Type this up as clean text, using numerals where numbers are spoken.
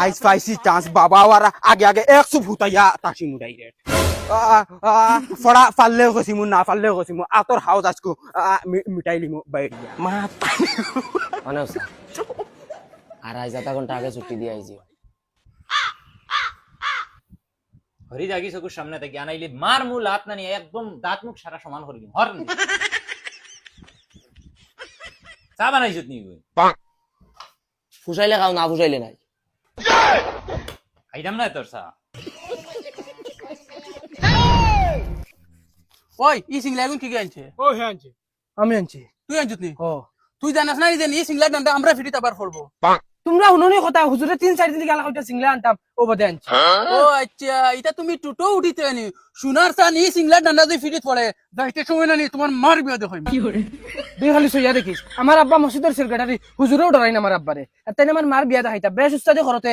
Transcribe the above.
I spicy chance বাবা ওরা আগে আগে 100 ফুটাইয়া তাসি মু ডাইরেক্ট ফড়া ফাললেও কইছি মু না ফাললেও কইছি মু আতর হাউস আজকু মিটাইলি মু বাইরিয়া অনসা আর আজ আধা ঘন্টা আগে ছুটি দিয়ে আইছি হরি জাগি চকুর সামনে থেকে আনাইলি মার মু লাত না নিয়ে একদম দাঁত মুখ সারা সমান করে দিম হর চা বানাইছত নি কই ফুসাইলে খাও না ফুসাইলে নাই খাইতাম না তোর চা ওই ই সিংলা এখন কি আনছে ও হ্যাঁ আনছি আমি আনছি তুই আনছিস নি ও তুই জানাস না যে ই সিংলা নামটা আমরা ফিরিতে আবার করবো তোমরা শুনুনি কথা হুজুরে 3-4 দিন গেলা কইটা সিংলা আনতাম ও বাদে আনছি ও আচ্ছা এটা তুমি টুটো উঠিতে নি সোনার সান ই সিংলা ডান্ডা যদি ফিরিত পড়ে যাইতে সময় না নি তোমার মার বিয়া দেখো দুই খালি সইয়া দেখিস আমার আব্বা মসজিদের সেক্রেটারি হুজুরেও ডরাই না আমার আব্বারে আর তাই আমার মার বিয়া দেখাইতা বেশ উস্তাদে করতে